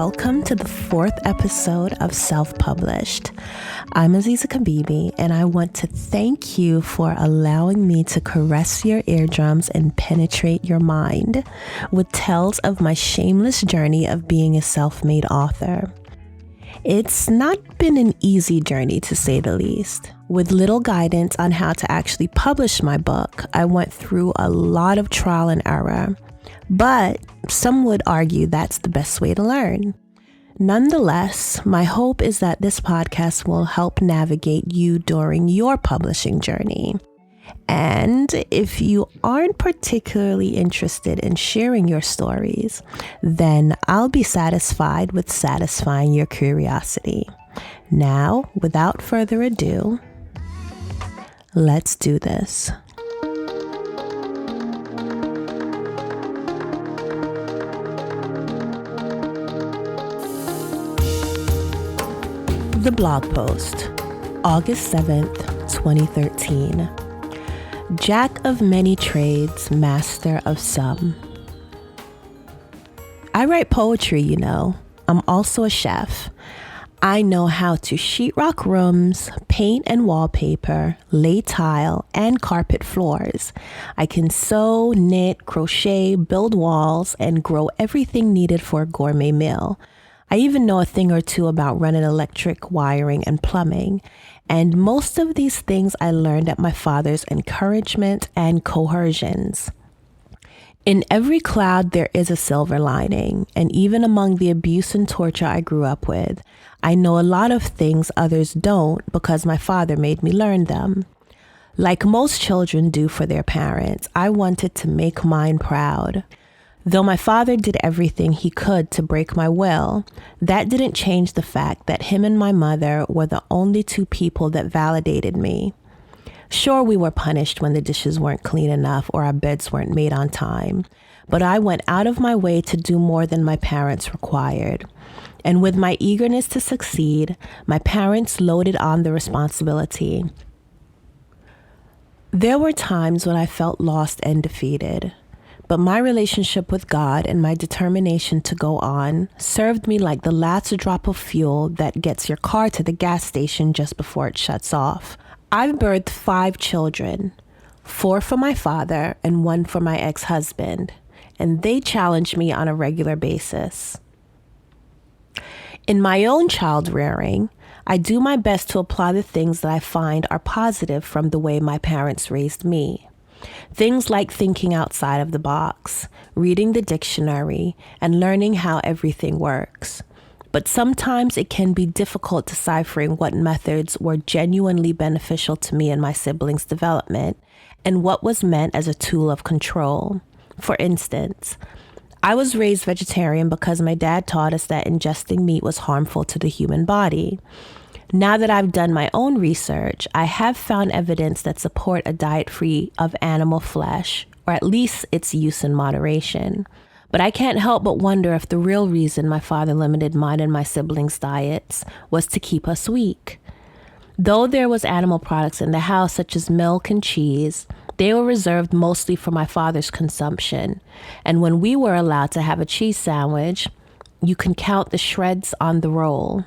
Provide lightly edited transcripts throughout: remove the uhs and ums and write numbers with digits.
welcome to the 4th episode of Self-Published. I'm Aziza Kibibi, and I want to thank you for allowing me to caress your eardrums and penetrate your mind with tales of my shameless journey of being a self-made author. It's not been an easy journey, to say the least. With little guidance on how to actually publish my book, I went through a lot of trial and error. But some would argue that's the best way to learn. Nonetheless, my hope is that this podcast will help navigate you during your publishing journey. And if you aren't particularly interested in sharing your stories, then I'll be satisfied with satisfying your curiosity. Now, without further ado, let's do this. The blog post, August 7th, 2013. Jack of many trades, master of some. I write poetry, you know. I'm also a chef. I know how to sheetrock rooms, paint and wallpaper, lay tile, and carpet floors. I can sew, knit, crochet, build walls, and grow everything needed for a gourmet meal. I even know a thing or two about running electric, wiring, and plumbing. And most of these things I learned at my father's encouragement and coercions. In every cloud, there is a silver lining. And even among the abuse and torture I grew up with, I know a lot of things others don't because my father made me learn them. Like most children do for their parents, I wanted to make mine proud. Though my father did everything he could to break my will, that didn't change the fact that him and my mother were the only two people that validated me. Sure, we were punished when the dishes weren't clean enough or our beds weren't made on time, but I went out of my way to do more than my parents required. And with my eagerness to succeed, my parents loaded on the responsibility. There were times when I felt lost and defeated. But my relationship with God and my determination to go on served me like the last drop of fuel that gets your car to the gas station just before it shuts off. I've birthed 5 children, 4 for my father and 1 for my ex-husband, and they challenge me on a regular basis. In my own child rearing, I do my best to apply the things that I find are positive from the way my parents raised me. Things like thinking outside of the box, reading the dictionary, and learning how everything works. But sometimes it can be difficult deciphering what methods were genuinely beneficial to me and my siblings' development, and what was meant as a tool of control. For instance, I was raised vegetarian because my dad taught us that ingesting meat was harmful to the human body. Now that I've done my own research, I have found evidence that support a diet free of animal flesh, or at least its use in moderation. But I can't help but wonder if the real reason my father limited mine and my siblings' diets was to keep us weak. Though there was animal products in the house, such as milk and cheese, they were reserved mostly for my father's consumption. And when we were allowed to have a cheese sandwich, you can count the shreds on the roll.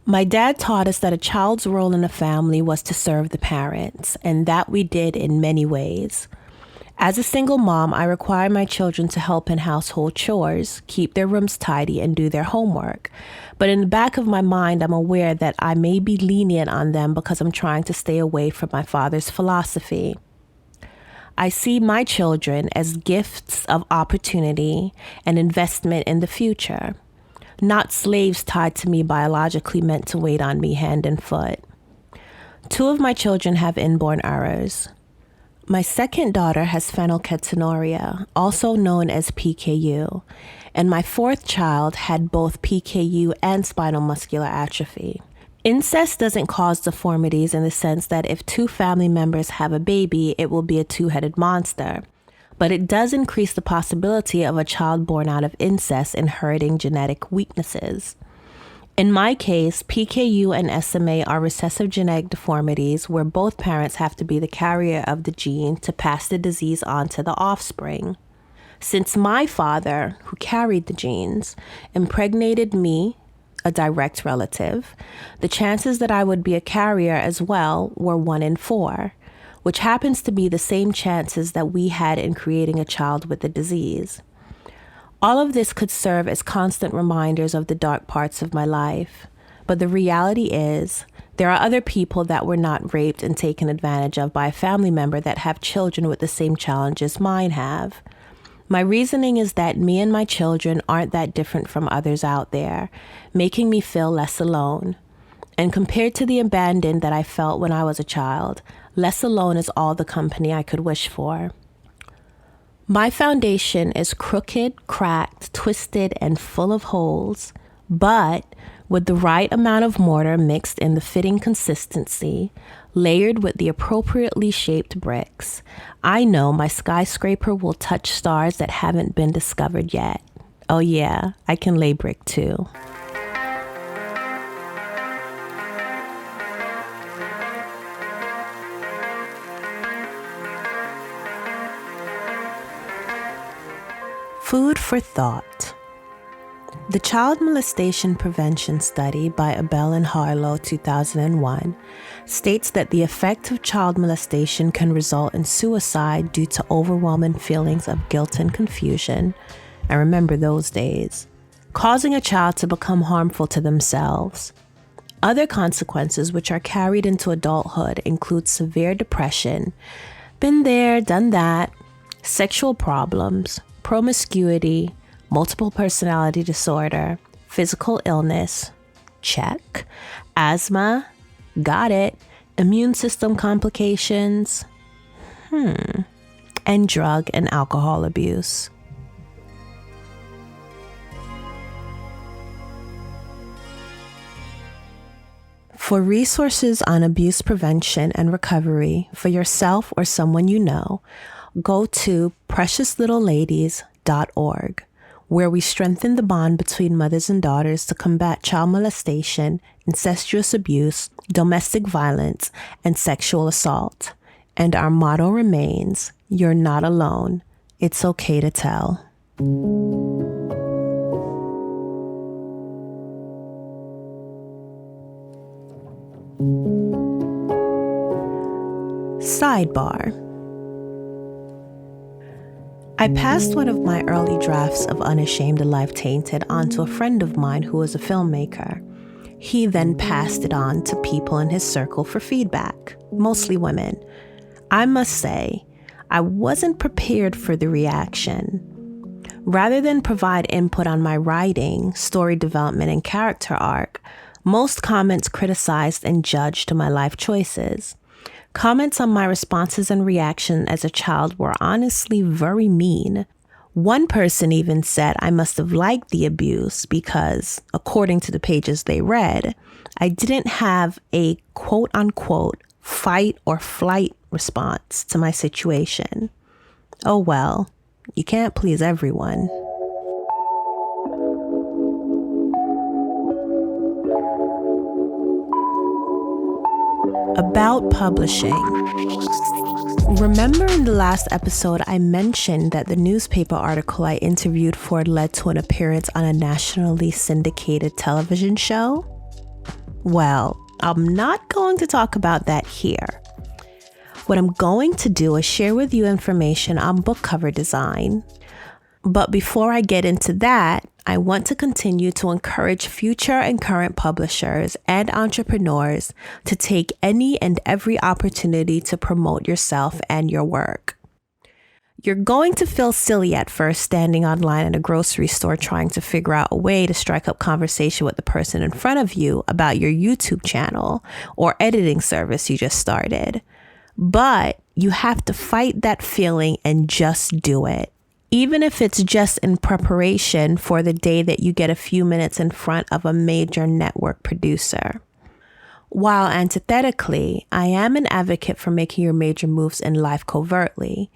My dad taught us that a child's role in a family was to serve the parents, and that we did in many ways. As a single mom, I require my children to help in household chores, keep their rooms tidy, and do their homework. But in the back of my mind, I'm aware that I may be lenient on them because I'm trying to stay away from my father's philosophy. I see my children as gifts of opportunity and investment in the future. Not slaves tied to me biologically meant to wait on me hand and foot. 2 of my children have inborn errors. My second daughter has phenylketonuria, also known as PKU, and my 4th child had both PKU and spinal muscular atrophy. Incest doesn't cause deformities in the sense that if 2 family members have a baby, it will be a 2-headed monster. But it does increase the possibility of a child born out of incest inheriting genetic weaknesses. In my case, PKU and SMA are recessive genetic deformities where both parents have to be the carrier of the gene to pass the disease on to the offspring. Since my father, who carried the genes, impregnated me, a direct relative, the chances that I would be a carrier as well were 1 in 4, which happens to be the same chances that we had in creating a child with the disease. All of this could serve as constant reminders of the dark parts of my life. But the reality is, there are other people that were not raped and taken advantage of by a family member that have children with the same challenges mine have. My reasoning is that me and my children aren't that different from others out there, making me feel less alone. And compared to the abandon that I felt when I was a child, less alone is all the company I could wish for. My foundation is crooked, cracked, twisted, and full of holes, but with the right amount of mortar mixed in the fitting consistency, layered with the appropriately shaped bricks, I know my skyscraper will touch stars that haven't been discovered yet. Oh yeah, I can lay brick too. Food for thought. The Child Molestation Prevention Study by Abel and Harlow, 2001, states that the effect of child molestation can result in suicide due to overwhelming feelings of guilt and confusion. I remember those days. Causing a child to become harmful to themselves. Other consequences which are carried into adulthood include severe depression, been there, done that, sexual problems, promiscuity, multiple personality disorder, physical illness, check, asthma, got it, immune system complications, and drug and alcohol abuse. For resources on abuse prevention and recovery for yourself or someone you know, go to preciouslittleladies.org, where we strengthen the bond between mothers and daughters to combat child molestation, incestuous abuse, domestic violence, and sexual assault. And our motto remains, you're not alone. It's okay to tell. Sidebar. I passed one of my early drafts of Unashamed, A Life Tainted on to a friend of mine who was a filmmaker. He then passed it on to people in his circle for feedback, mostly women. I must say, I wasn't prepared for the reaction. Rather than provide input on my writing, story development, and character arc, most comments criticized and judged my life choices. Comments on my responses and reaction as a child were honestly very mean. One person even said I must have liked the abuse because, according to the pages they read, I didn't have a quote-unquote fight or flight response to my situation. Oh well, you can't please everyone. About publishing. Remember in the last episode, I mentioned that the newspaper article I interviewed for led to an appearance on a nationally syndicated television show? Well, I'm not going to talk about that here. What I'm going to do is share with you information on book cover design. But before I get into that, I want to continue to encourage future and current publishers and entrepreneurs to take any and every opportunity to promote yourself and your work. You're going to feel silly at first standing online in a grocery store trying to figure out a way to strike up conversation with the person in front of you about your YouTube channel or editing service you just started. But you have to fight that feeling and just do it. Even if it's just in preparation for the day that you get a few minutes in front of a major network producer. While antithetically, I am an advocate for making your major moves in life covertly.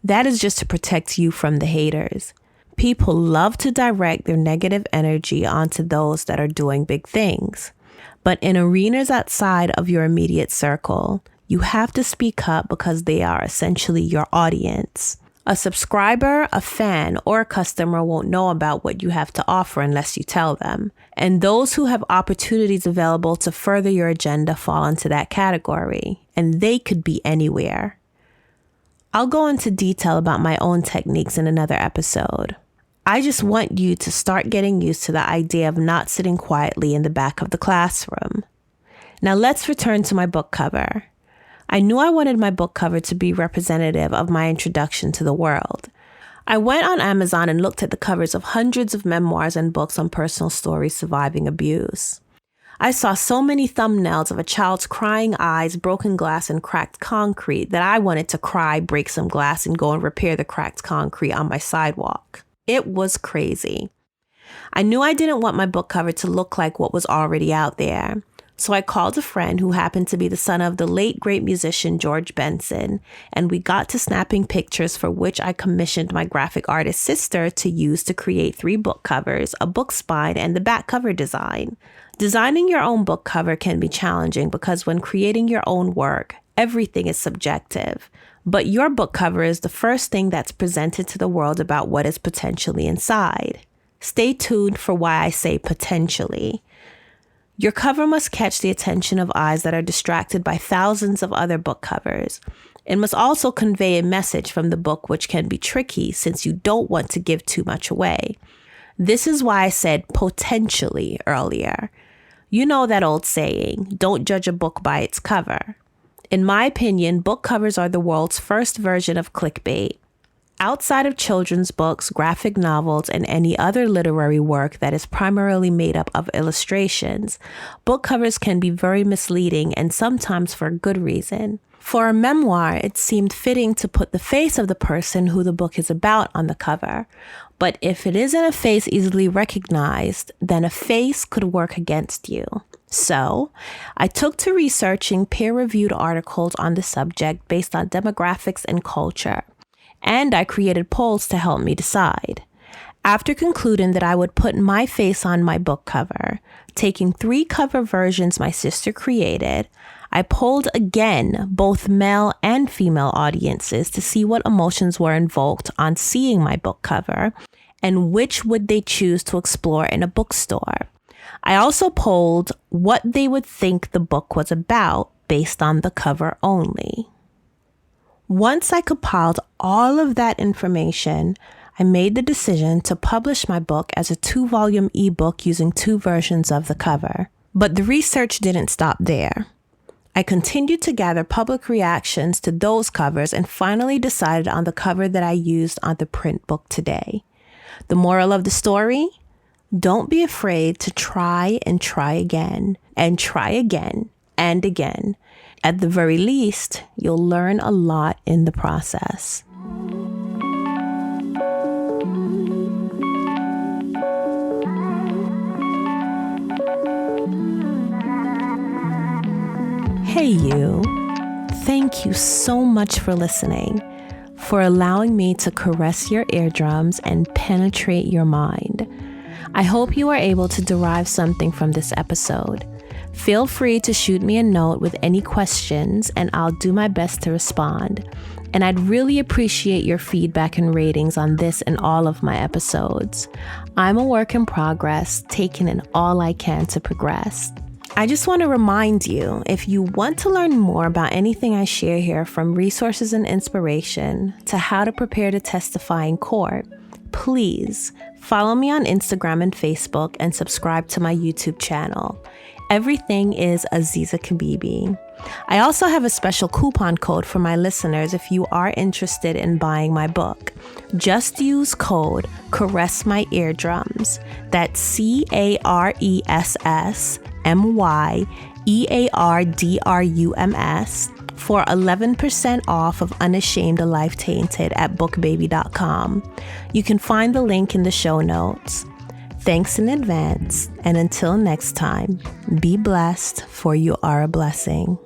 That is just to protect you from the haters. People love to direct their negative energy onto those that are doing big things. But in arenas outside of your immediate circle, you have to speak up because they are essentially your audience. A subscriber, a fan, or a customer won't know about what you have to offer unless you tell them. And those who have opportunities available to further your agenda fall into that category, and they could be anywhere. I'll go into detail about my own techniques in another episode. I just want you to start getting used to the idea of not sitting quietly in the back of the classroom. Now let's return to my book cover. I knew I wanted my book cover to be representative of my introduction to the world. I went on Amazon and looked at the covers of hundreds of memoirs and books on personal stories surviving abuse. I saw so many thumbnails of a child's crying eyes, broken glass, and cracked concrete that I wanted to cry, break some glass, and go and repair the cracked concrete on my sidewalk. It was crazy. I knew I didn't want my book cover to look like what was already out there. So I called a friend who happened to be the son of the late great musician George Benson, and we got to snapping pictures, for which I commissioned my graphic artist sister to use to create 3 book covers, a book spine, and the back cover design. Designing your own book cover can be challenging because when creating your own work, everything is subjective. But your book cover is the first thing that's presented to the world about what is potentially inside. Stay tuned for why I say potentially. Your cover must catch the attention of eyes that are distracted by thousands of other book covers. It must also convey a message from the book, which can be tricky since you don't want to give too much away. This is why I said potentially earlier. You know that old saying, don't judge a book by its cover. In my opinion, book covers are the world's first version of clickbait. Outside of children's books, graphic novels, and any other literary work that is primarily made up of illustrations, book covers can be very misleading and sometimes for a good reason. For a memoir, it seemed fitting to put the face of the person who the book is about on the cover. But if it isn't a face easily recognized, then a face could work against you. So, I took to researching peer-reviewed articles on the subject based on demographics and culture. And I created polls to help me decide. After concluding that I would put my face on my book cover, taking 3 cover versions my sister created, I polled again both male and female audiences to see what emotions were invoked on seeing my book cover and which would they choose to explore in a bookstore. I also polled what they would think the book was about based on the cover only. Once I compiled all of that information, I made the decision to publish my book as a 2-volume ebook using 2 versions of the cover. But the research didn't stop there. I continued to gather public reactions to those covers and finally decided on the cover that I used on the print book today. The moral of the story? Don't be afraid to try and try again, and try again and again. At the very least, you'll learn a lot in the process. Hey you, thank you so much for listening, for allowing me to caress your eardrums and penetrate your mind. I hope you are able to derive something from this episode. Feel free to shoot me a note with any questions and I'll do my best to respond. And I'd really appreciate your feedback and ratings on this and all of my episodes. I'm a work in progress, taking in all I can to progress. I just want to remind you, if you want to learn more about anything I share here, from resources and inspiration to how to prepare to testify in court, please follow me on Instagram and Facebook and subscribe to my YouTube channel. Everything is Aziza Kibibi. I also have a special coupon code for my listeners if you are interested in buying my book. Just use code Caress My Eardrums. That's CARESSMYEARDRUMS for 11% off of Unashamed, a Life Tainted at bookbaby.com. You can find the link in the show notes. Thanks in advance, and until next time, be blessed, for you are a blessing.